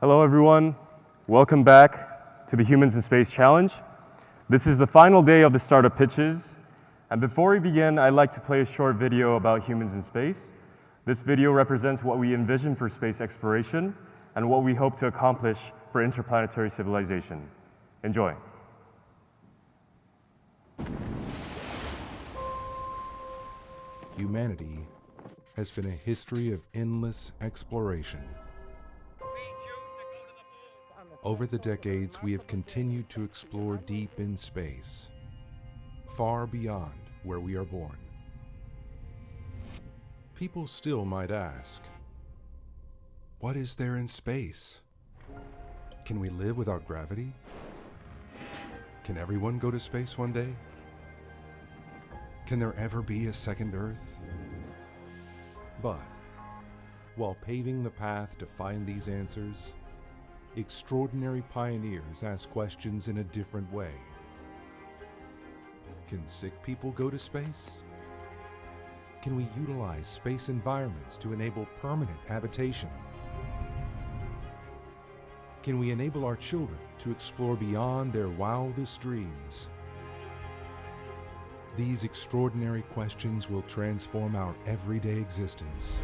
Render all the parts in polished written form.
Hello everyone, welcome back to the Humans in Space Challenge. This is the final day of the startup pitches, and before we begin, I'd like to play a short video about humans in space. This video represents what we envision for space exploration and what we hope to accomplish for interplanetary civilization. Enjoy. Humanity has been a history of endless exploration. Over the decades, we have continued to explore deep in space, far beyond where we are born. People still might ask, what is there in space? Can we live without gravity? Can everyone go to space one day? Can there ever be a second Earth? But while paving the path to find these answers, extraordinary pioneers ask questions in a different way. Can sick people go to space? Can we utilize space environments to enable permanent habitation? Can we enable our children to explore beyond their wildest dreams? These extraordinary questions will transform our everyday existence.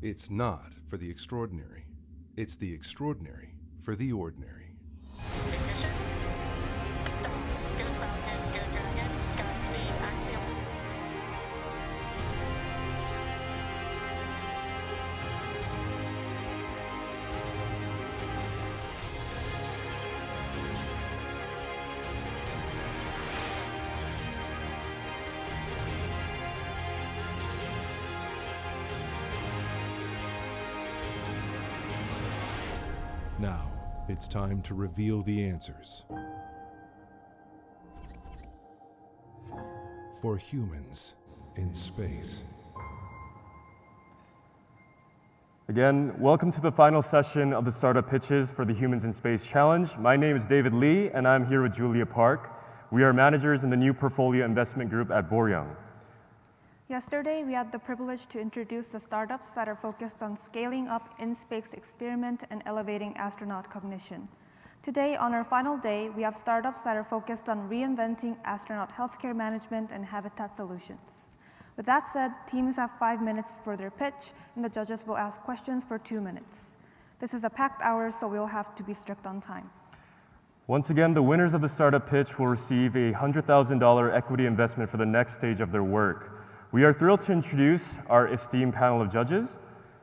It's not for the extraordinary. It's the extraordinary for the ordinary. Now, it's time to reveal the answers. For humans in space. Again, welcome to the final session of the Startup Pitches for the Humans in Space Challenge. My name is David Lee, and I'm here with Julia Park. We are managers in the new portfolio investment group at Ballroom. Yesterday, we had the privilege to introduce the startups that are focused on scaling up in-space experiment and elevating astronaut cognition. Today, on our final day, we have startups that are focused on reinventing astronaut healthcare management and habitat solutions. With that said, teams have 5 minutes for their pitch, and the judges will ask questions for 2 minutes. This is a packed hour, so we'll have to be strict on time. Once again, the winners of the startup pitch will receive a $100,000 equity investment for the next stage of their work. We are thrilled to introduce our esteemed panel of judges.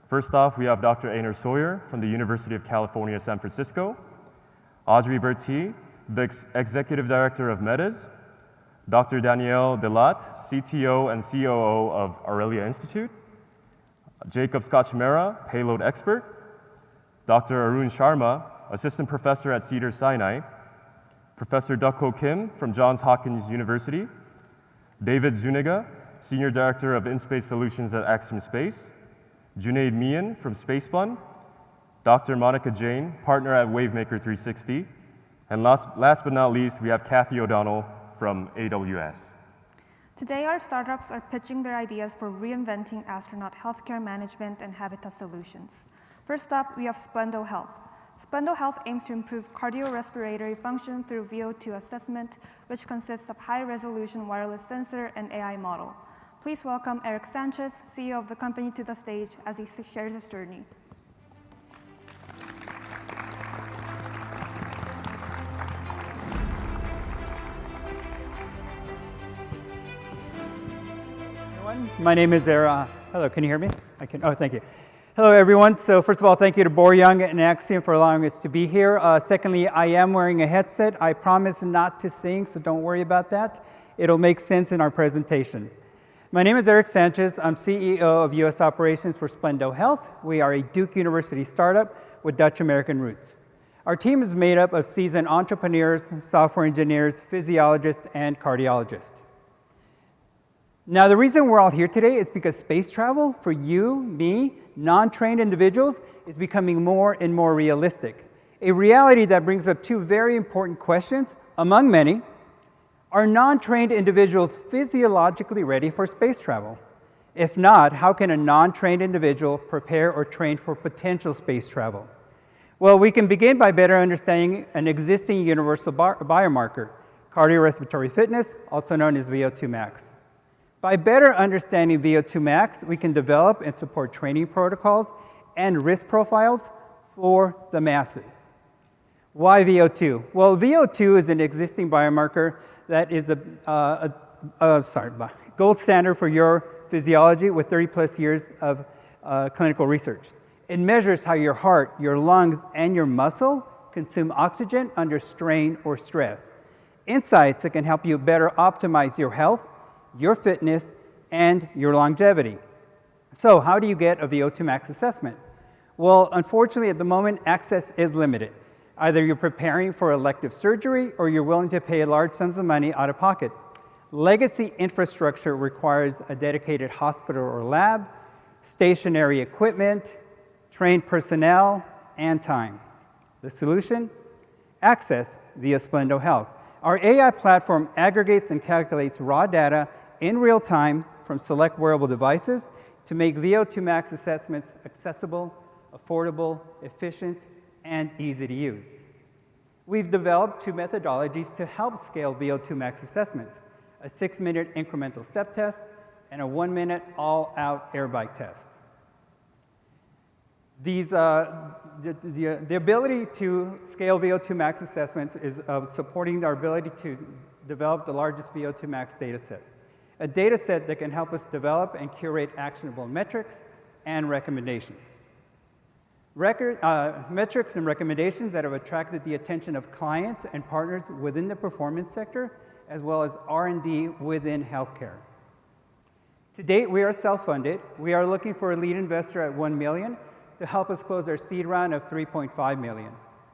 First off, we have Dr. Einar Sawyer from the University of California, San Francisco, Audrey Bertie, the Executive Director of MEDES, Dr. Danielle Delat, CTO and COO of Aurelia Institute, Jacob Scotch-Mera, Payload Expert, Dr. Arun Sharma, Assistant Professor at Cedars-Sinai, Professor Duk-Ho Kim from Johns Hopkins University, David Zuniga, Senior Director of In-Space Solutions at Axiom Space, Junaid Mian from Space Fund, Dr. Monica Jain, Partner at Wavemaker 360, and last but not least, we have Kathy O'Donnell from AWS. Today, our startups are pitching their ideas for reinventing astronaut healthcare management and habitat solutions. First up, we have Splendo Health. Splendo Health aims to improve cardiorespiratory function through VO2 assessment, which consists of high-resolution wireless sensor and AI model. Please welcome Eric Sanchez, CEO of the company, to the stage as he shares his journey. Everyone, my name is Eric. Hello, can you hear me? I can. Oh, thank you. Hello, everyone. So first of all, thank you to Ballroom and Axiom for allowing us to be here. Secondly, I am wearing a headset. I promise not to sing, so don't worry about that. It'll make sense in our presentation. My name is Eric Sanchez. I'm CEO of U.S. Operations for Splendo Health. We are a Duke University startup with Dutch-American roots. Our team is made up of seasoned entrepreneurs, software engineers, physiologists, and cardiologists. Now, the reason we're all here today is because space travel for you, me, non-trained individuals is becoming more and more realistic. A reality that brings up two very important questions, among many. Are non-trained individuals physiologically ready for space travel? If not, how can a non-trained individual prepare or train for potential space travel? Well, we can begin by better understanding an existing universal biomarker, cardiorespiratory fitness, also known as VO2 max. By better understanding VO2 max, we can develop and support training protocols and risk profiles for the masses. Why VO2? Well, VO2 is an existing biomarker that is a gold standard for your physiology with 30 plus years of clinical research. It measures how your heart, your lungs, and your muscle consume oxygen under strain or stress. Insights that can help you better optimize your health, your fitness, and your longevity. So how do you get a VO2 max assessment? Well, unfortunately, at the moment, access is limited. Either you're preparing for elective surgery or you're willing to pay large sums of money out of pocket. Legacy infrastructure requires a dedicated hospital or lab, stationary equipment, trained personnel, and time. The solution? Access via Splendo Health. Our AI platform aggregates and calculates raw data in real time from select wearable devices to make VO2 max assessments accessible, affordable, efficient, and easy to use. We've developed two methodologies to help scale VO2 max assessments, a 6-minute incremental step test and a 1-minute all-out air bike test. The ability to scale VO2 max assessments is supporting our ability to develop the largest VO2 max data set, a data set that can help us develop and curate actionable metrics and recommendations. Metrics and recommendations that have attracted the attention of clients and partners within the performance sector, as well as R&D within healthcare. To date, we are self-funded. We are looking for a lead investor at $1 million to help us close our seed round of $3.5 million.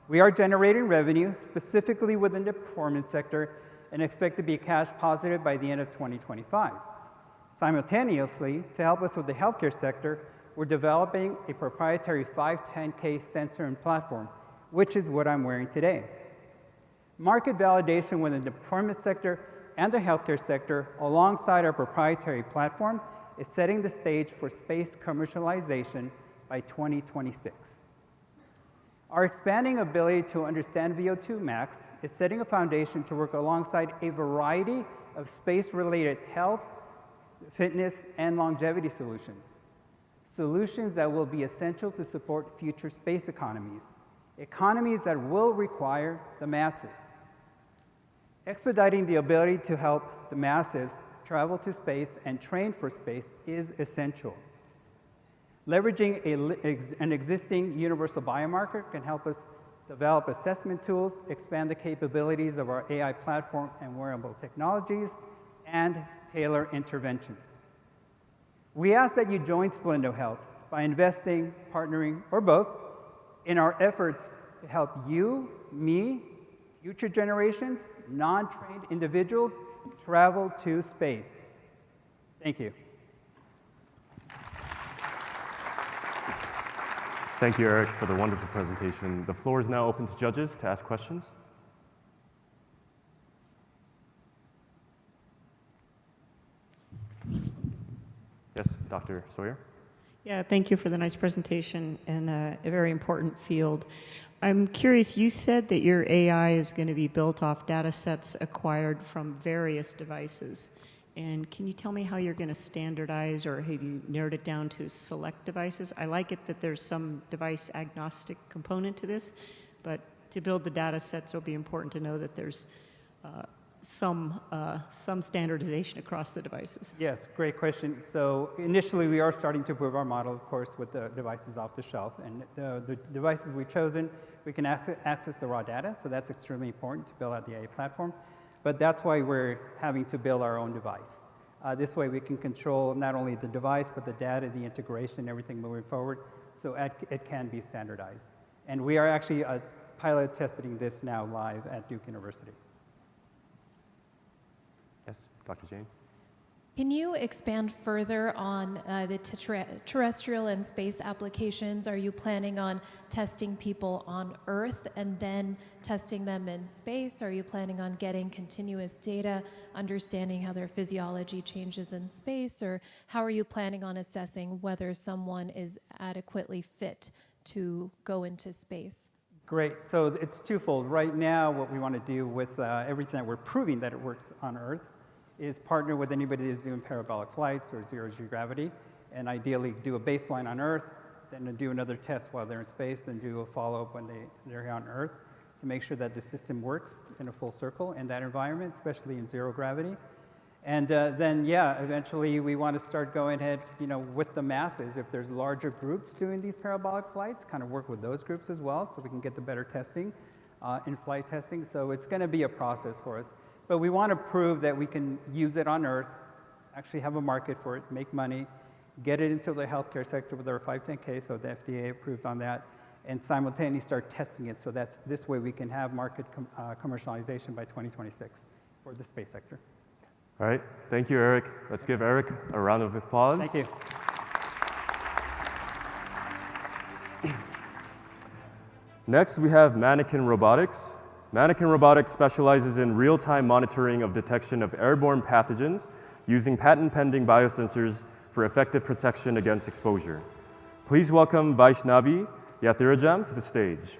We are generating revenue specifically within the performance sector and expect to be cash positive by the end of 2025. Simultaneously, to help us with the healthcare sector, we're developing a proprietary 510K sensor and platform, which is what I'm wearing today. Market validation within the performance sector and the healthcare sector, alongside our proprietary platform, is setting the stage for space commercialization by 2026. Our expanding ability to understand VO2 max is setting a foundation to work alongside a variety of space-related health, fitness, and longevity solutions. Solutions that will be essential to support future space economies that will require the masses. Expediting the ability to help the masses travel to space and train for space is essential. Leveraging an existing universal biomarker can help us develop assessment tools, expand the capabilities of our AI platform and wearable technologies, and tailor interventions. We ask that you join Splendo Health by investing, partnering, or both in our efforts to help you, me, future generations, non-trained individuals travel to space. Thank you. Thank you, Eric, for the wonderful presentation. The floor is now open to judges to ask questions. Yes, Dr. Sawyer? Yeah, thank you for the nice presentation and a very important field. I'm curious, you said that your AI is going to be built off data sets acquired from various devices. And can you tell me how you're going to standardize, or have you narrowed it down to select devices? I like it that there's some device agnostic component to this, but to build the data sets, it'll be important to know that there's some standardization across the devices. Yes, great question. So initially, we are starting to prove our model, of course, with the devices off the shelf. And the devices we've chosen, we can access the raw data, so that's extremely important to build out the AI platform. But that's why we're having to build our own device. This way we can control not only the device, but the data, the integration, everything moving forward, so it can be standardized. And we are actually pilot testing this now live at Duke University. Yes, Dr. Jane? Can you expand further on the terrestrial and space applications? Are you planning on testing people on Earth and then testing them in space? Are you planning on getting continuous data, understanding how their physiology changes in space? Or how are you planning on assessing whether someone is adequately fit to go into space? Great. So it's twofold. Right now, what we want to do with everything that we're proving that it works on Earth is partner with anybody that's doing parabolic flights or zero-G gravity, and ideally do a baseline on Earth, then do another test while they're in space, then do a follow-up when they're here on Earth to make sure that the system works in a full circle in that environment, especially in zero gravity. And then, yeah, eventually we want to start going ahead, with the masses. If there's larger groups doing these parabolic flights, kind of work with those groups as well so we can get the better testing, in-flight testing. So it's going to be a process for us. But we want to prove that we can use it on Earth, actually have a market for it, make money, get it into the healthcare sector with our 510K, so the FDA approved on that, and simultaneously start testing it. So that's this way we can have market commercialization by 2026 for the space sector. All right, thank you, Eric. Let's give Eric a round of applause. Thank you. Next, we have Mannequin Robotics. Mannequin Robotics specializes in real-time monitoring of detection of airborne pathogens using patent-pending biosensors for effective protection against exposure. Please welcome Vaishnavi Yathirajam to the stage.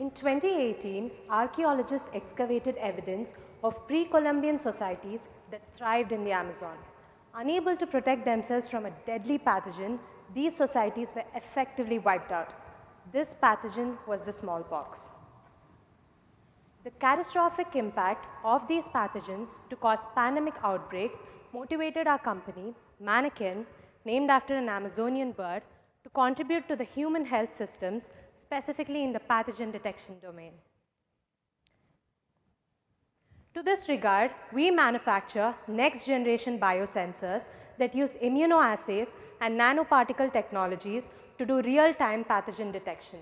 In 2018, archaeologists excavated evidence of pre-Columbian societies that thrived in the Amazon. Unable to protect themselves from a deadly pathogen, these societies were effectively wiped out. This pathogen was the smallpox. The catastrophic impact of these pathogens to cause pandemic outbreaks motivated our company, Mannequin, named after an Amazonian bird, to contribute to the human health systems, specifically in the pathogen detection domain. To this regard, we manufacture next-generation biosensors that use immunoassays and nanoparticle technologies to do real-time pathogen detection.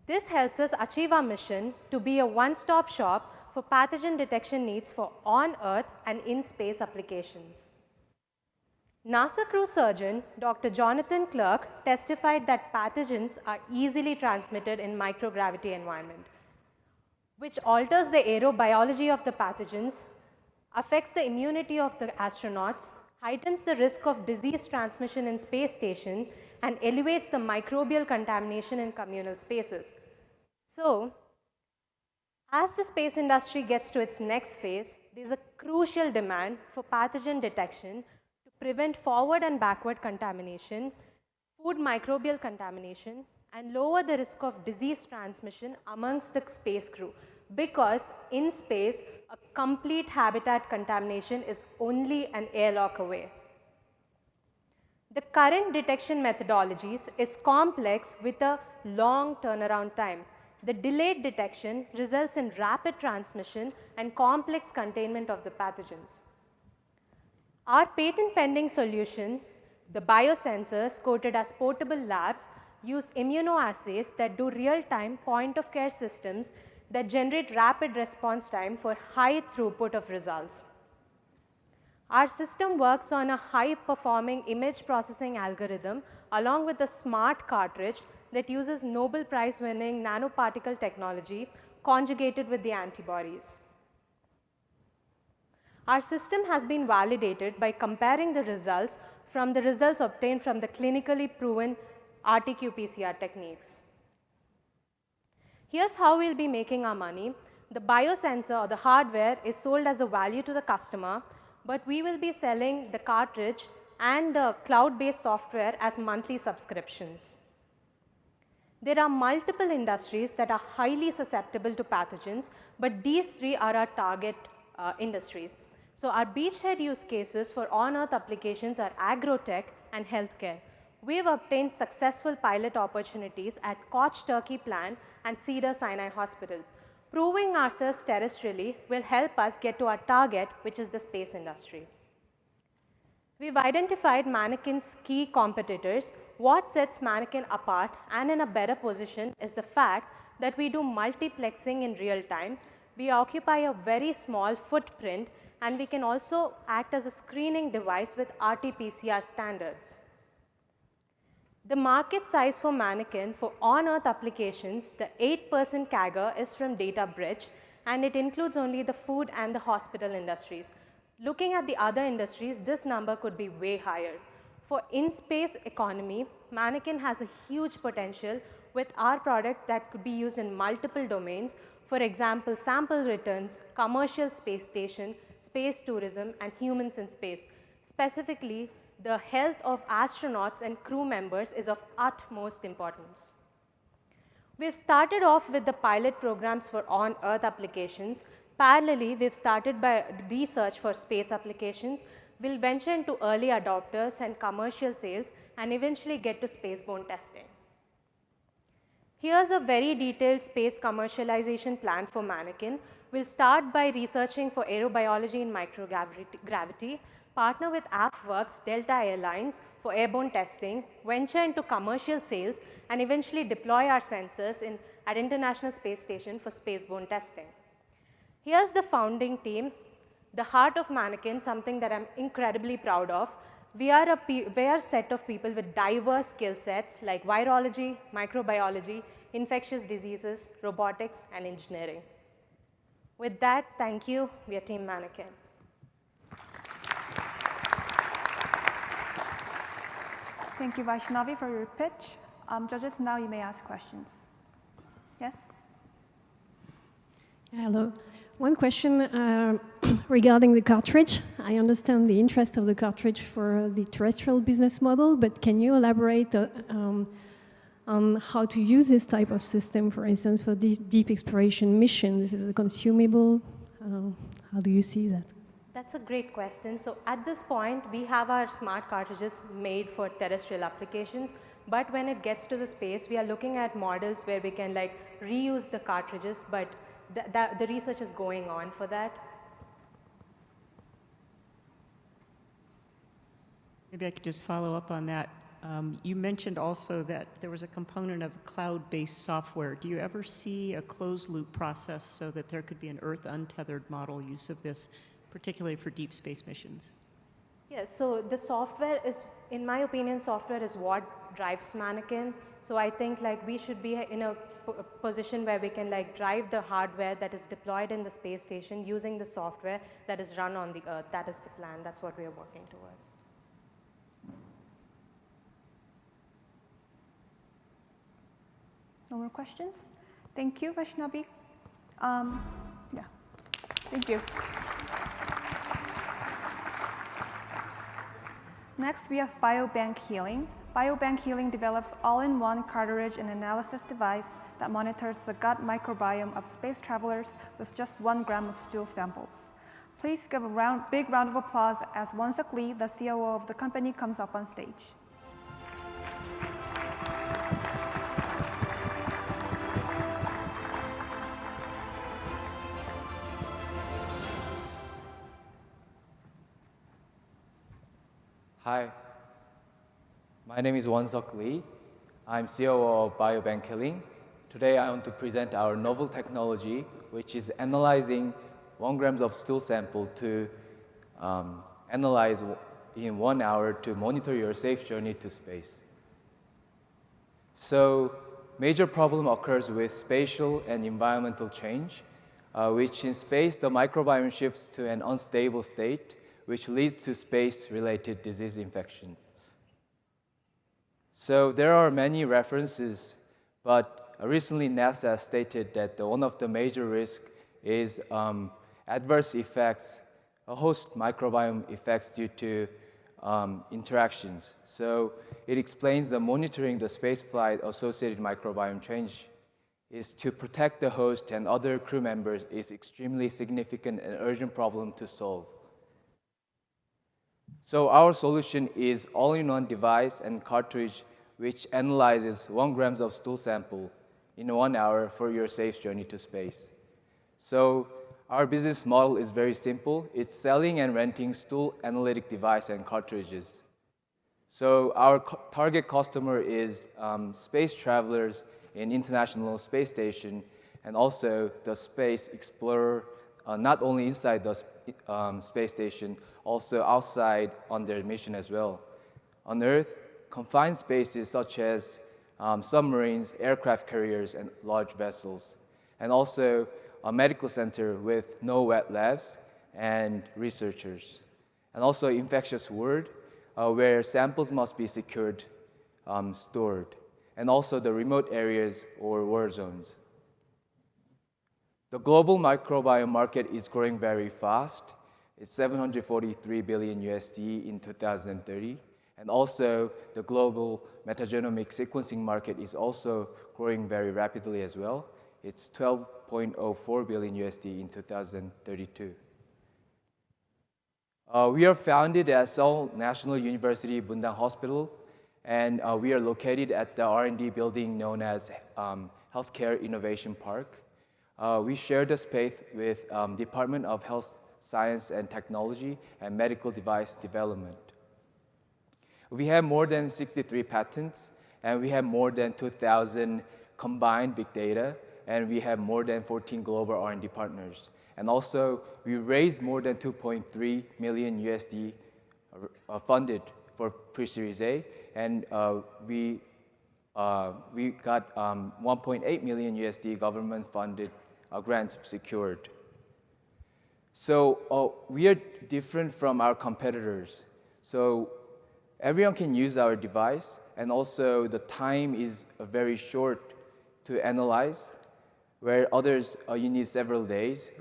This helps us achieve our mission to be a one-stop shop for pathogen detection needs for on-Earth and in-space applications. NASA crew surgeon Dr. Jonathan Clark testified that pathogens are easily transmitted in microgravity environment, which alters the aerobiology of the pathogens, affects the immunity of the astronauts, heightens the risk of disease transmission in space station, and elevates the microbial contamination in communal spaces. So, as the space industry gets to its next phase, there is a crucial demand for pathogen detection to prevent forward and backward contamination, food microbial contamination, and lower the risk of disease transmission amongst the space crew, because in space, a complete habitat contamination is only an airlock away. The current detection methodologies is complex with a long turnaround time. The delayed detection results in rapid transmission and complex containment of the pathogens. Our patent-pending solution, the biosensors coated as portable labs, use immunoassays that do real-time point-of-care systems that generate rapid response time for high throughput of results. Our system works on a high-performing image processing algorithm along with a smart cartridge that uses Nobel Prize-winning nanoparticle technology conjugated with the antibodies. Our system has been validated by comparing the results obtained from the clinically proven RT-qPCR techniques. Here's how we'll be making our money. The biosensor or the hardware is sold as a value to the customer, but we will be selling the cartridge and the cloud-based software as monthly subscriptions. There are multiple industries that are highly susceptible to pathogens, but these three are our target industries. So our beachhead use cases for on-Earth applications are agrotech and healthcare. We have obtained successful pilot opportunities at Koch Turkey plant and Cedar Sinai Hospital. Proving ourselves terrestrially will help us get to our target, which is the space industry. We've identified Mannequin's key competitors. What sets Mannequin apart and in a better position is the fact that we do multiplexing in real time. We occupy a very small footprint, and we can also act as a screening device with RT-PCR standards. The market size for Mannequin for on-Earth applications, the 8% CAGR is from DataBridge, and it includes only the food and the hospital industries. Looking at the other industries, this number could be way higher. For in-space economy, Mannequin has a huge potential with our product that could be used in multiple domains. For example, sample returns, commercial space station, space tourism, and humans in space. Specifically, the health of astronauts and crew members is of utmost importance. We've started off with the pilot programs for on-Earth applications. Parallelly, we've started by research for space applications. We'll venture into early adopters and commercial sales and eventually get to spaceborne testing. Here's a very detailed space commercialization plan for Mannequin. We'll start by researching for aerobiology and microgravity, partner with AFWorks, Delta Airlines for airborne testing, venture into commercial sales, and eventually deploy our sensors at International Space Station for spaceborne testing. Here's the founding team, the heart of Mannequin, something that I'm incredibly proud of. We are a set of people with diverse skill sets like virology, microbiology, infectious diseases, robotics, and engineering. With that, thank you. We are Team Mannequin. Thank you, Vaishnavi, for your pitch. Judges, now you may ask questions. Yes? Hello. One question regarding the cartridge. I understand the interest of the cartridge for the terrestrial business model, but can you elaborate on how to use this type of system, for instance, for deep exploration mission? This is a consumable. How do you see that? That's a great question. So at this point, we have our smart cartridges made for terrestrial applications, but when it gets to the space, we are looking at models where we can reuse the cartridges, but the research is going on for that. Maybe I could just follow up on that. You mentioned also that there was a component of cloud-based software. Do you ever see a closed-loop process so that there could be an Earth untethered model use of this, particularly for deep space missions? Yes, so the software is, in my opinion, software is what drives Mannequin. So I think we should be in a position where we can drive the hardware that is deployed in the space station using the software that is run on the Earth. That is the plan. That's what we are working towards. No more questions? Thank you, Vaishnavi. Yeah, thank you. Next, we have Biobank Healing. Biobank Healing develops all-in-one cartridge and analysis device that monitors the gut microbiome of space travelers with just 1 gram of stool samples. Please give a big round of applause as Won-Suk Lee, the COO of the company, comes up on stage. Hi, my name is Won-Suk Lee. I'm COO of Biobank Healing. Today I want to present our novel technology, which is analyzing 1 gram of stool sample to analyze in 1 hour to monitor your safe journey to space. So, major problem occurs with spatial and environmental change, which in space the microbiome shifts to an unstable state, which leads to space-related disease infection. So there are many references, but recently NASA stated that one of the major risks is adverse effects, host microbiome effects due to interactions. So it explains that monitoring the spaceflight associated microbiome change is to protect the host and other crew members is extremely significant and urgent problem to solve. So our solution is all-in-one device and cartridge which analyzes 1 gram of stool sample in 1 hour for your safe journey to space. So our business model is very simple. It's selling and renting stool analytic device and cartridges. So our target customer is space travelers in International Space Station and also the space explorer, not only inside the space station, also outside on their mission as well. On Earth, confined spaces such as submarines, aircraft carriers, and large vessels, and also a medical center with no wet labs and researchers, and also infectious ward where samples must be secured, stored, and also the remote areas or war zones. The global microbiome market is growing very fast. It's 743 billion USD in 2030, and also the global metagenomic sequencing market is also growing very rapidly as well. It's 12.04 billion USD in 2032. We are founded at Seoul National University Bundang Hospitals, and we are located at the R&D building known as Healthcare Innovation Park. We share the space with Department of Health Science and Technology and Medical Device Development. We have more than 63 patents, and we have more than 2,000 combined big data, and we have more than 14 global R&D partners. And also, we raised more than 2.3 million USD funded for pre-Series A, and we got 1.8 million USD government-funded grants secured. So we are different from our competitors. So everyone can use our device, and also the time is very short to analyze, where others you need several days.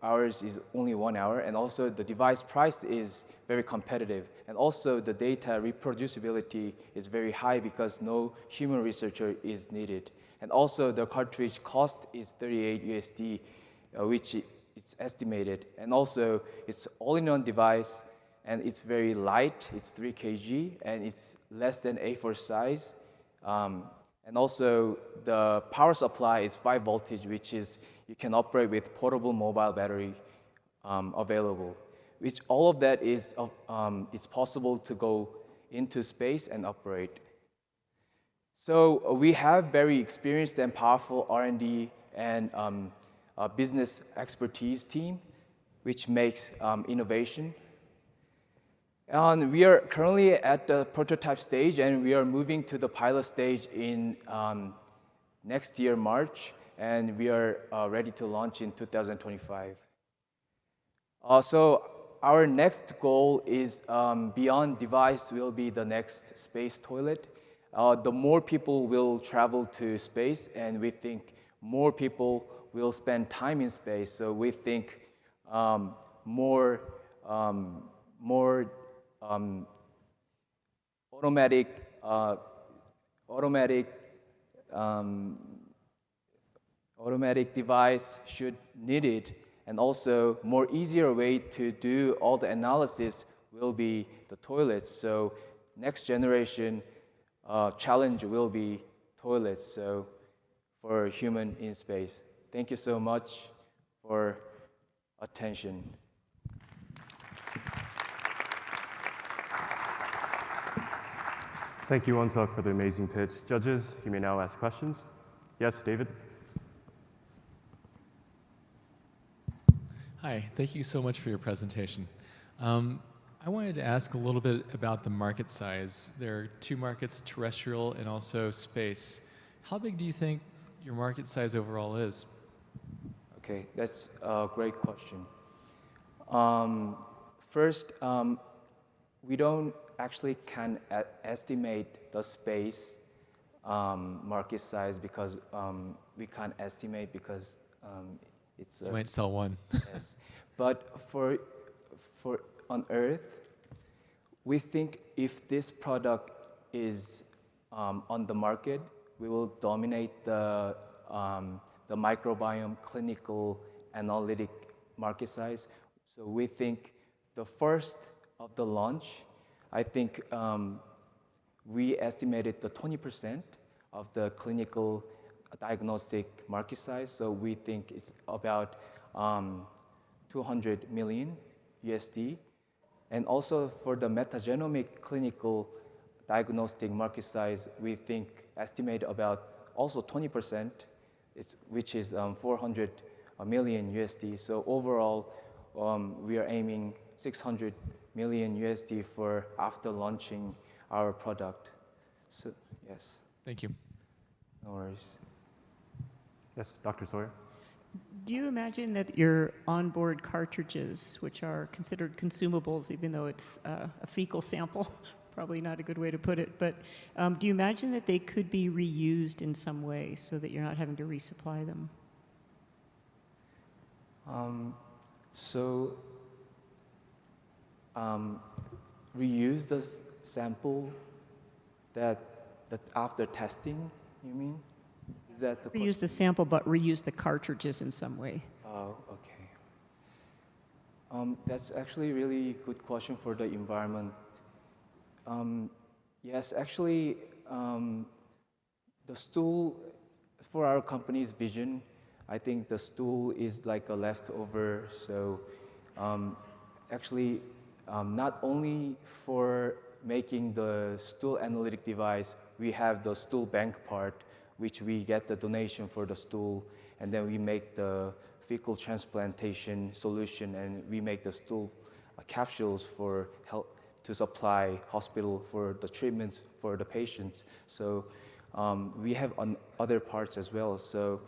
Ours is only 1 hour, and also the device price is very competitive. And also the data reproducibility is very high because no human researcher is needed. And also the cartridge cost is 38 USD, which it's estimated. And also it's all-in-one device, and it's very light, it's 3 kg, and it's less than A4 size. And also the power supply is 5 voltage, which is you can operate with portable mobile battery available, which all of that is it's possible to go into space and operate. So we have very experienced and powerful R&D and business expertise team, which makes innovation. And we are currently at the prototype stage, and we are moving to the pilot stage in next year, March, and we are ready to launch in 2025. So our next goal is beyond device will be the next space toilet. The more people will travel to space, and we think more people will spend time in space. So we think more automatic device should needed, and also more easier way to do all the analysis will be the toilets. So next generation challenge will be toilets. So for human in space. Thank you so much for attention. Thank you, Won-Suk, for the amazing pitch. Judges, you may now ask questions. Yes, David? Hi, thank you so much for your presentation. I wanted to ask a little bit about the market size. There are two markets, terrestrial and also space. How big do you think your market size overall is? Okay, that's a great question. First, we don't actually can estimate the space market size because we can't estimate because it's you might sell one. Yes. But for on Earth, we think if this product is on the market, we will dominate the microbiome clinical analytic market size. So we think the first of the launch, I think we estimated the 20% of the clinical diagnostic market size. So we think it's about 200 million USD. And also for the metagenomic clinical diagnostic market size, we think estimate about also 20%, which is 400 million USD. So overall, we are aiming 600 million USD for after launching our product. So yes. Thank you. No worries. Yes, Dr. Sawyer. Do you imagine that your onboard cartridges, which are considered consumables, even though it's a fecal sample, probably not a good way to put it, but do you imagine that they could be reused in some way so that you're not having to resupply them? Reuse the sample that after testing, you mean? Is that the Reuse the sample, but reuse the cartridges in some way. Oh, okay. That's actually a really good question for the environment. Yes, actually, the stool, for our company's vision, I think the stool is like a leftover. So actually, not only for making the stool analytic device, we have the stool bank part, which we get the donation for the stool, and then we make the fecal transplantation solution, and we make the stool capsules for help to supply hospital for the treatments for the patients. So we have other parts as well. So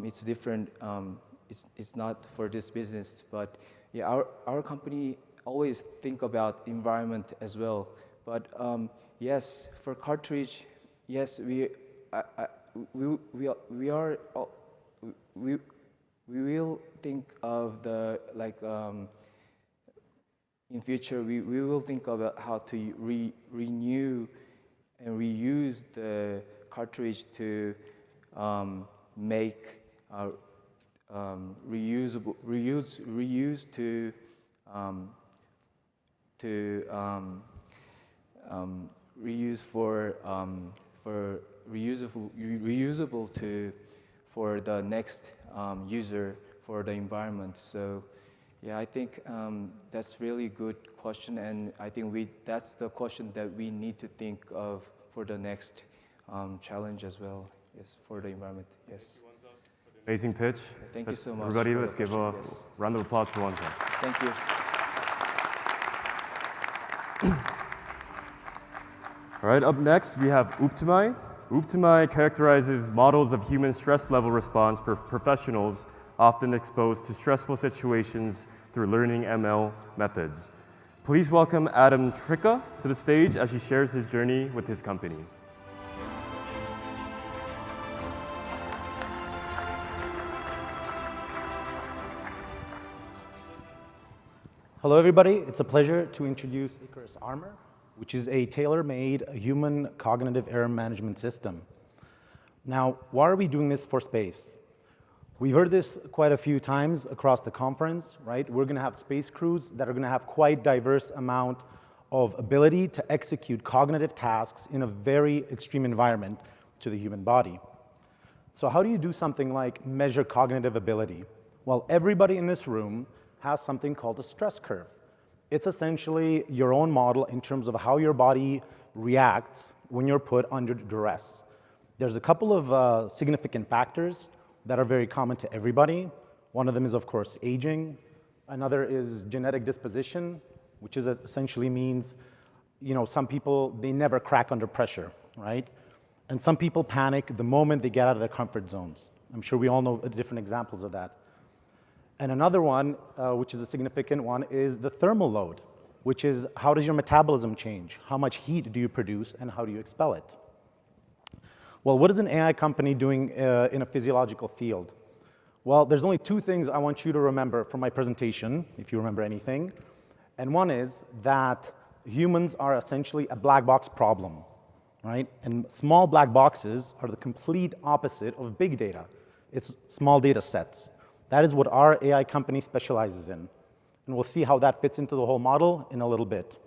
it's different. It's not for this business, but yeah, our company always think about environment as well. But yes, for cartridge, yes, we will think of the in future we will think about how to renew and reuse the cartridge to make reuse reusable for the next user for the environment. So yeah, I think that's really good question, and I think that's the question that we need to think of for the next challenge as well. Yes, for the environment. Yes. Amazing pitch. Thank you so much. Everybody, let's give a round of applause for Wonsa. Thank you. All right, up next we have Optimi. Optimi characterizes models of human stress level response for professionals often exposed to stressful situations through learning ML methods. Please welcome Adam Tricka to the stage as he shares his journey with his company. Hello, everybody. It's a pleasure to introduce Icarus Armor, which is a tailor-made human cognitive error management system. Now, why are we doing this for space? We've heard this quite a few times across the conference, right? We're going to have space crews that are going to have quite diverse amount of ability to execute cognitive tasks in a very extreme environment to the human body. So how do you do something like measure cognitive ability? Well, everybody in this room has something called a stress curve. It's essentially your own model in terms of how your body reacts when you're put under duress. There's a couple of significant factors that are very common to everybody. One of them is, of course, aging. Another is genetic disposition, which is essentially means, some people, they never crack under pressure, right? And some people panic the moment they get out of their comfort zones. I'm sure we all know different examples of that. And another one, which is a significant one, is the thermal load, which is how does your metabolism change? How much heat do you produce and how do you expel it? Well, what is an AI company doing in a physiological field? Well, there's only two things I want you to remember from my presentation, if you remember anything. And one is that humans are essentially a black box problem, right? And small black boxes are the complete opposite of big data. It's small data sets. That is what our AI company specializes in. And we'll see how that fits into the whole model in a little bit.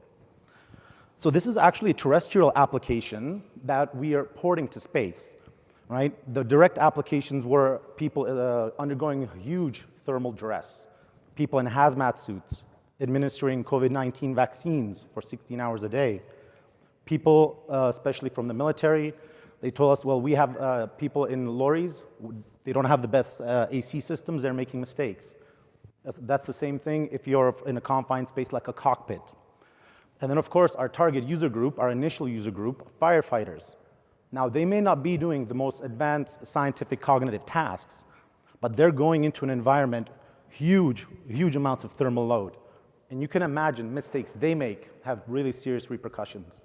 So this is actually a terrestrial application that we are porting to space, right? The direct applications were people undergoing huge thermal duress, people in hazmat suits administering COVID-19 vaccines for 16 hours a day. People, especially from the military, they told us, well, we have people in lorries, they don't have the best AC systems, they're making mistakes. That's the same thing if you're in a confined space like a cockpit. And then, of course, our target user group, our initial user group, firefighters. Now, they may not be doing the most advanced scientific cognitive tasks, but they're going into an environment, huge amounts of thermal load. And you can imagine mistakes they make have really serious repercussions.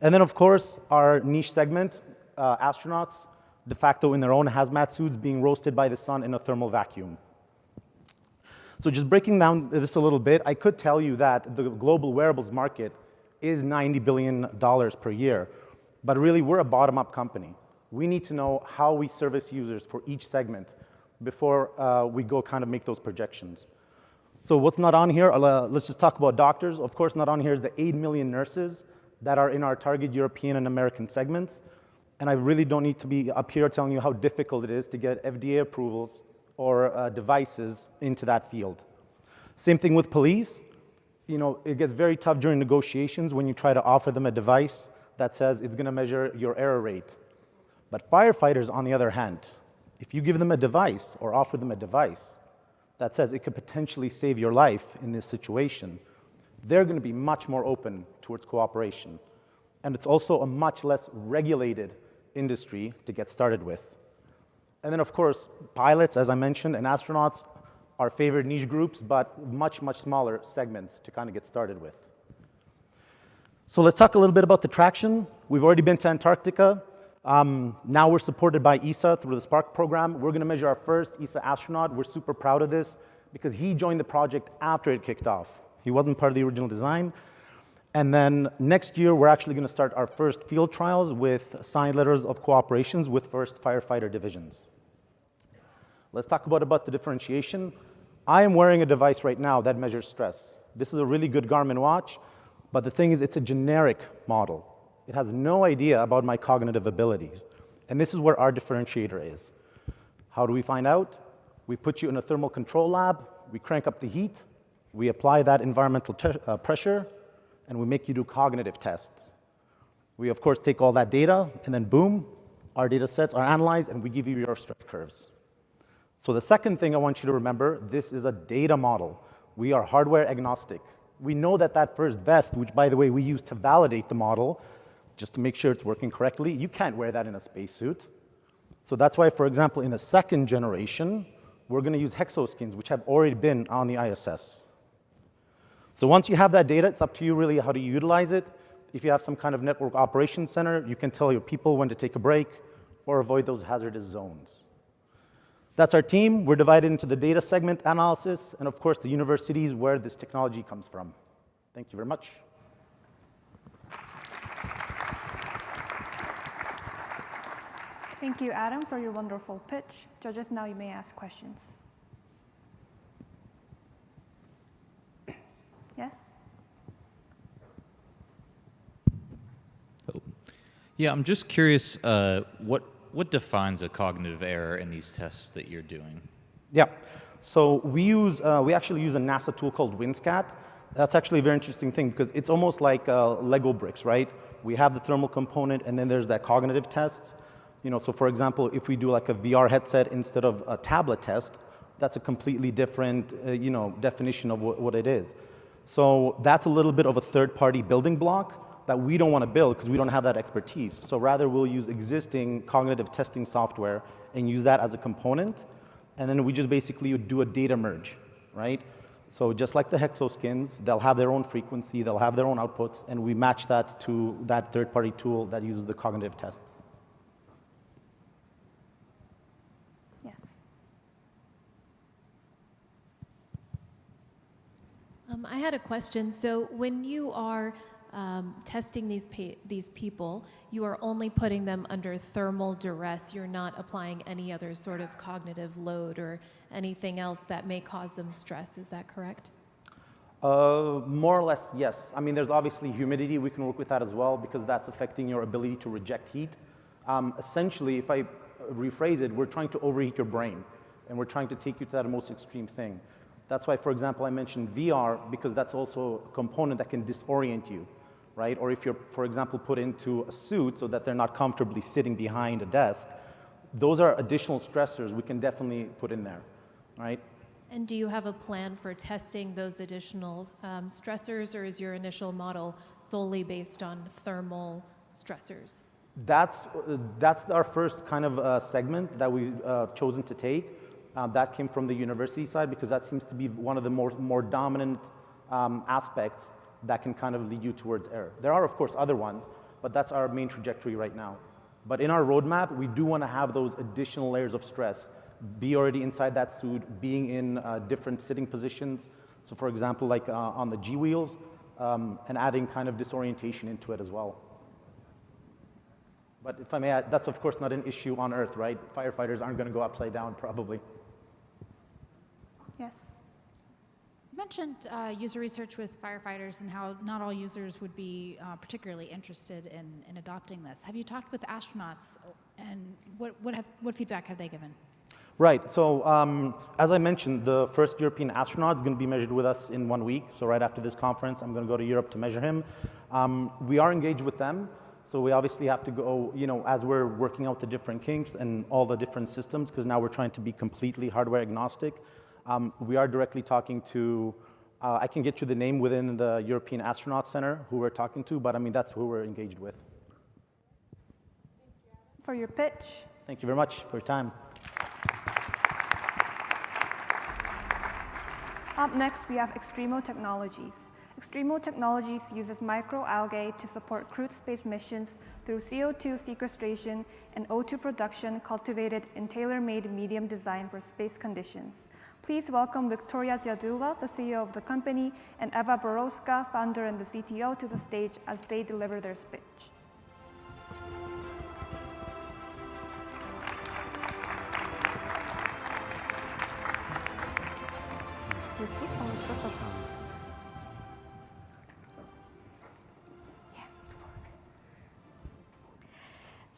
And then, of course, our niche segment, astronauts, de facto in their own hazmat suits being roasted by the sun in a thermal vacuum. So just breaking down this a little bit, I could tell you that the global wearables market is $90 billion per year. But really, we're a bottom-up company. We need to know how we service users for each segment before we go kind of make those projections. So what's not on here? Let's just talk about doctors. Of course, not on here is the 8 million nurses that are in our target European and American segments. And I really don't need to be up here telling you how difficult it is to get FDA approvals or devices into that field. Same thing with police. You know, it gets very tough during negotiations when you try to offer them a device that says it's going to measure your error rate. But firefighters, on the other hand, if you give them a device or offer them a device that says it could potentially save your life in this situation, they're going to be much more open towards cooperation. And it's also a much less regulated industry to get started with. And then, of course, pilots, as I mentioned, and astronauts are favored niche groups, but much smaller segments to kind of get started with. So let's talk a little bit about the traction. We've already been to Antarctica. Now we're supported by ESA through the SPARK program. We're going to measure our first ESA astronaut. We're super proud of this because he joined the project after it kicked off. He wasn't part of the original design. And then next year, we're actually going to start our first field trials with signed letters of cooperations with first firefighter divisions. Let's talk about the differentiation. I am wearing a device right now that measures stress. This is a really good Garmin watch, but the thing is, it's a generic model. It has no idea about my cognitive abilities. And this is where our differentiator is. How do we find out? We put you in a thermal control lab, we crank up the heat, we apply that environmental pressure, and we make you do cognitive tests. We, of course, take all that data, and then boom, our data sets are analyzed, and we give you your stress curves. So the second thing I want you to remember, this is a data model. We are hardware agnostic. We know that first vest, which, by the way, we use to validate the model, just to make sure it's working correctly, you can't wear that in a spacesuit. So that's why, for example, in the second generation, we're going to use hexoskins, which have already been on the ISS. So once you have that data, it's up to you really how to utilize it. If you have some kind of network operations center, you can tell your people when to take a break or avoid those hazardous zones. That's our team. We're divided into the data segment analysis and, of course, the universities where this technology comes from. Thank you very much. Thank you, Adam, for your wonderful pitch. Judges, now you may ask questions. Yes? Yeah, I'm just curious, what defines a cognitive error in these tests that you're doing? Yeah, so we actually use a NASA tool called WinScat. That's actually a very interesting thing because it's almost like Lego bricks, right? We have the thermal component, and then there's that cognitive tests. You know, so for example, if we do like a VR headset instead of a tablet test, that's a completely different, definition of what it is. So that's a little bit of a third-party building block that we don't want to build because we don't have that expertise. So rather, we'll use existing cognitive testing software and use that as a component. And then we just basically do a data merge, right? So just like the hexoskins, they'll have their own frequency, they'll have their own outputs, and we match that to that third-party tool that uses the cognitive tests. Yes. I had a question. So when you are testing these people, you are only putting them under thermal duress. You're not applying any other sort of cognitive load or anything else that may cause them stress. Is that correct? More or less, yes. I mean, there's obviously humidity. We can work with that as well because that's affecting your ability to reject heat. Essentially, if I rephrase it, we're trying to overheat your brain, and we're trying to take you to that most extreme thing. That's why, for example, I mentioned VR, because that's also a component that can disorient you, right? Or if you're, for example, put into a suit so that they're not comfortably sitting behind a desk, those are additional stressors we can definitely put in there, right? And do you have a plan for testing those additional stressors, or is your initial model solely based on thermal stressors? That's our first kind of segment that we've chosen to take. That came from the university side because that seems to be one of the more dominant aspects that can kind of lead you towards error. There are, of course, other ones, but that's our main trajectory right now. But in our roadmap, we do want to have those additional layers of stress, be already inside that suit, being in different sitting positions. So for example, like on the G wheels, and adding kind of disorientation into it as well. But if I may add, that's of course not an issue on Earth, right? Firefighters aren't going to go upside down, probably. Yes. You mentioned user research with firefighters and how not all users would be particularly interested in adopting this. Have you talked with astronauts, and what feedback have they given? Right, so as I mentioned, the first European astronaut is going to be measured with us in 1 week. So right after this conference, I'm going to go to Europe to measure him. We are engaged with them. So we obviously have to go, as we're working out the different kinks and all the different systems, because now we're trying to be completely hardware agnostic. We are directly talking to, I can get you the name within the European Astronaut Center who we're talking to, but I mean, that's who we're engaged with. For your pitch. Thank you very much for your time. Up next, we have Extremo Technologies. Extremo Technologies uses microalgae to support crewed space missions through CO2 sequestration and O2 production cultivated in tailor-made medium design for space conditions. Please welcome Victoria Diadula, the CEO of the company, and Eva Borowska, founder and the CTO, to the stage as they deliver their speech.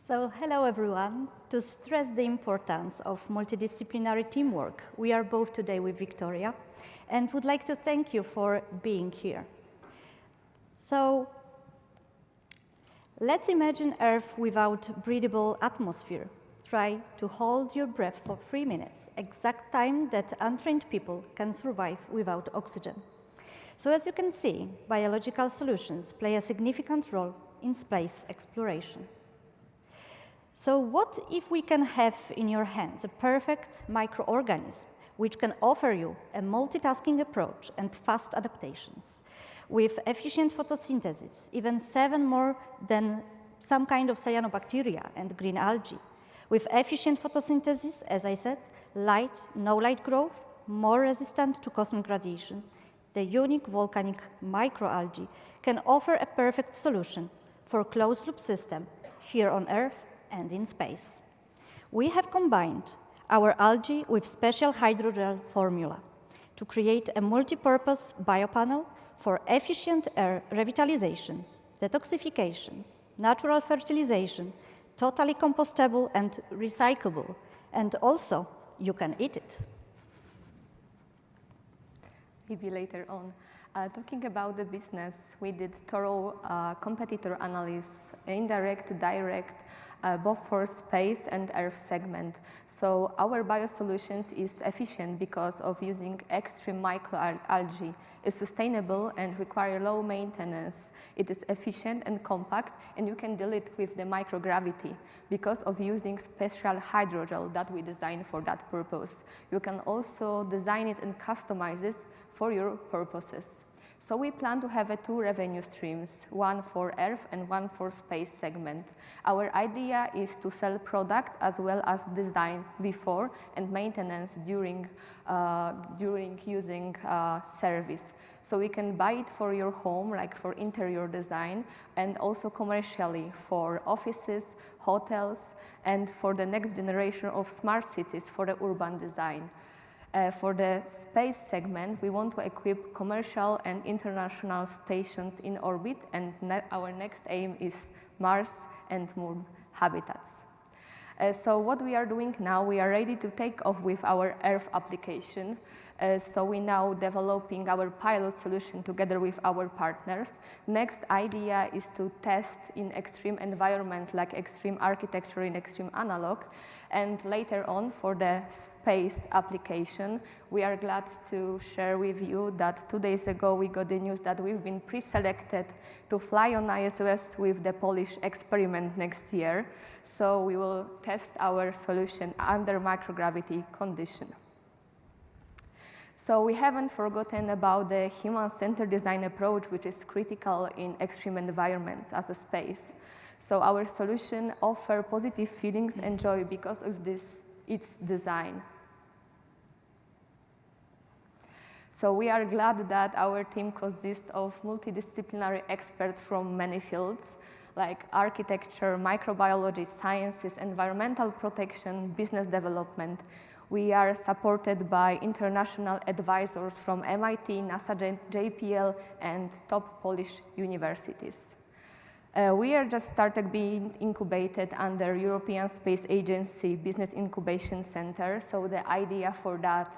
So, hello everyone. To stress the importance of multidisciplinary teamwork, we are both today with Victoria and would like to thank you for being here. So, let's imagine Earth without breathable atmosphere. Try to hold your breath for 3 minutes, exact time that untrained people can survive without oxygen. So as you can see, biological solutions play a significant role in space exploration. So what if we can have in your hands a perfect microorganism which can offer you a multitasking approach and fast adaptations with efficient photosynthesis, even 7 more than some kind of cyanobacteria and green algae, with efficient photosynthesis, as I said, light, no light growth, more resistant to cosmic radiation, the unique volcanic microalgae can offer a perfect solution for closed-loop system here on Earth and in space. We have combined our algae with special hydrogel formula to create a multi-purpose biopanel for efficient air revitalization, detoxification, natural fertilization, totally compostable and recyclable, and also you can eat it. Maybe later on. Talking about the business, we did thorough competitor analysis, indirect, direct, both for space and Earth segment. So our biosolutions is efficient because of using extreme microalgae. It's sustainable and require low maintenance. It is efficient and compact, and you can deal it with the microgravity because of using special hydrogel that we designed for that purpose. You can also design it and customize it for your purposes. So we plan to have 2 revenue streams, one for Earth and one for space segment. Our idea is to sell product as well as design before and maintenance during using service. So we can buy it for your home, like for interior design, and also commercially for offices, hotels, and for the next generation of smart cities for the urban design. For the space segment, we want to equip commercial and international stations in orbit, and our next aim is Mars and Moon habitats. So what we are doing now, we are ready to take off with our Earth application. So we're now developing our pilot solution together with our partners. Next idea is to test in extreme environments like extreme architecture in extreme analog. And later on, for the space application, we are glad to share with you that 2 days ago we got the news that we've been pre-selected to fly on ISS with the Polish experiment next year. So we will test our solution under microgravity condition. So we haven't forgotten about the human-centered design approach, which is critical in extreme environments as a space. So our solution offers positive feelings and joy because of its design. So we are glad that our team consists of multidisciplinary experts from many fields, like architecture, microbiology, sciences, environmental protection, business development. We are supported by international advisors from MIT, NASA, JPL, and top Polish universities. We are just started being incubated under European Space Agency Business Incubation Center. So the idea for that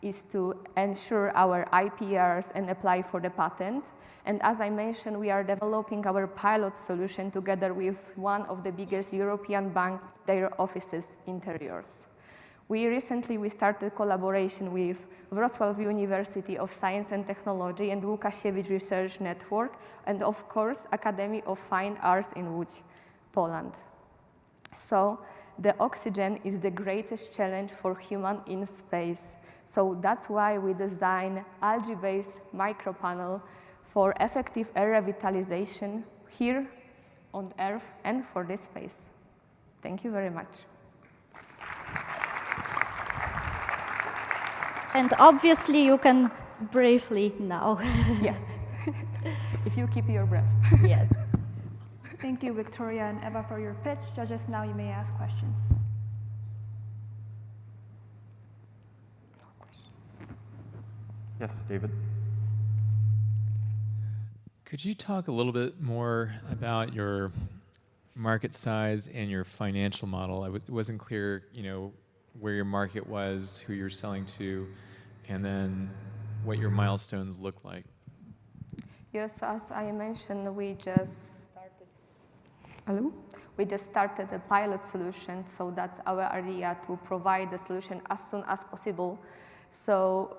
is to ensure our IPRs and apply for the patent. And as I mentioned, we are developing our pilot solution together with one of the biggest European banks, their offices interiors. We started collaboration with Wrocław University of Science and Technology and Łukasiewicz Research Network, and of course, Academy of Fine Arts in Łódź, Poland. So the oxygen is the greatest challenge for human in space. So that's why we designed algae-based micropanel for effective air revitalization here on Earth and for this space. Thank you very much. And obviously you can briefly now. Yeah, if you keep your breath. Yes. Thank you, Victoria and Eva, for your pitch. Judges, now you may ask questions. Yes, David. Could you talk a little bit more about your market size and your financial model? It wasn't clear, where your market was, who you're selling to, and then what your milestones look like. Yes, as I mentioned, we just started a pilot solution, so that's our idea, to provide the solution as soon as possible. So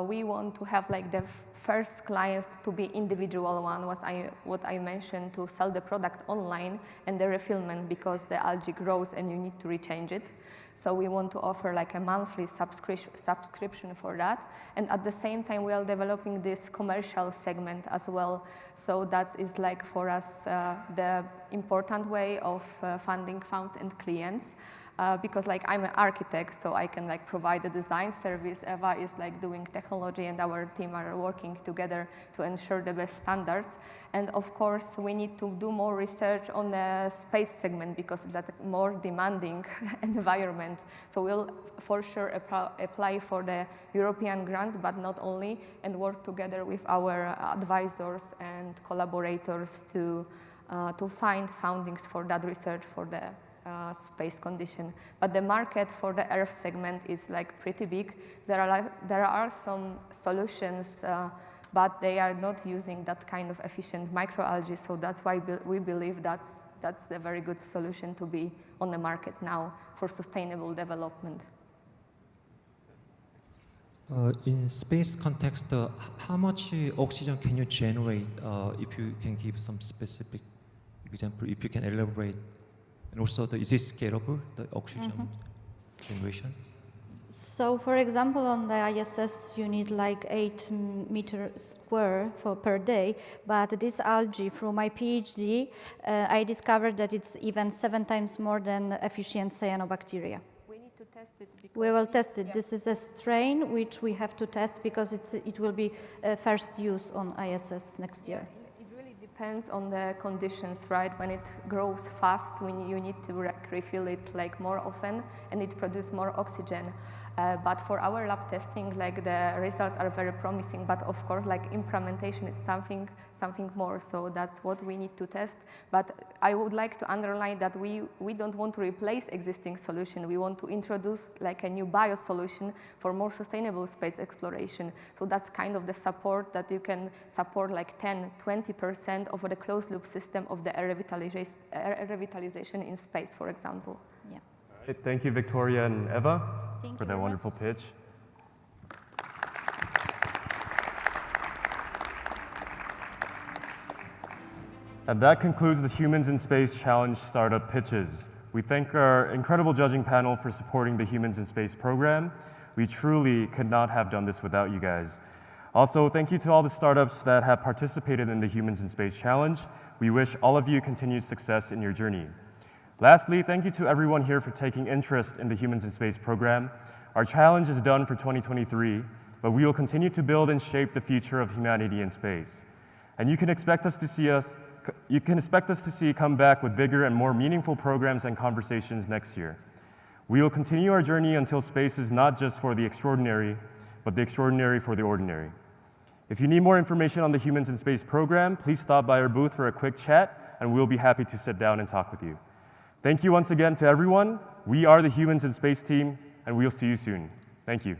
we want to have like the first clients to be individual one, what I mentioned, to sell the product online and the refillment, because the algae grows and you need to rechange it. So we want to offer like a monthly subscription for that. And at the same time, we are developing this commercial segment as well. So that is like for us the important way of funding funds and clients. Because like I'm an architect, so I can like provide a design service. Eva is like doing technology, and our team are working together to ensure the best standards. And of course, we need to do more research on the space segment because that's a more demanding environment. So we'll for sure apply for the European grants, but not only, and work together with our advisors and collaborators to find fundings for that research for the space condition. But the market for the Earth segment is like pretty big. There are some solutions, but they are not using that kind of efficient microalgae. So that's why we believe that's a very good solution to be on the market now for sustainable development. In space context, how much oxygen can you generate? If you can give some specific example, if you can elaborate. And also, is it scalable, the oxygen generations? So, for example, on the ISS, you need like 8 meters square per day. But this algae, through my PhD, I discovered that it's even 7 times more than efficient cyanobacteria. We need to test it. We will test it. Yeah. This is a strain which we have to test because it will be first use on ISS next year. Depends on the conditions, right? When it grows fast, you need to refill it like more often, and it produces more oxygen. But for our lab testing, like the results are very promising, but of course like implementation is something more, so that's what we need to test. But I would like to underline that we don't want to replace existing solution. We want to introduce like a new bio solution for more sustainable space exploration. So that's kind of the support that you can support like 10-20% of the closed loop system of the air revitalization in space, for example. Yeah. All right, thank you, Victoria and Eva, Thank for you that very wonderful pitch. And that concludes the Humans in Space Challenge startup pitches. We thank our incredible judging panel for supporting the Humans in Space program. We truly could not have done this without you guys. Also, thank you to all the startups that have participated in the Humans in Space Challenge. We wish all of you continued success in your journey. Lastly, thank you to everyone here for taking interest in the Humans in Space program. Our challenge is done for 2023, but we will continue to build and shape the future of humanity in space. And you can expect us to see come back with bigger and more meaningful programs and conversations next year. We will continue our journey until space is not just for the extraordinary, but the extraordinary for the ordinary. If you need more information on the Humans in Space program, please stop by our booth for a quick chat, and we'll be happy to sit down and talk with you. Thank you once again to everyone. We are the Humans in Space team, and we'll see you soon. Thank you.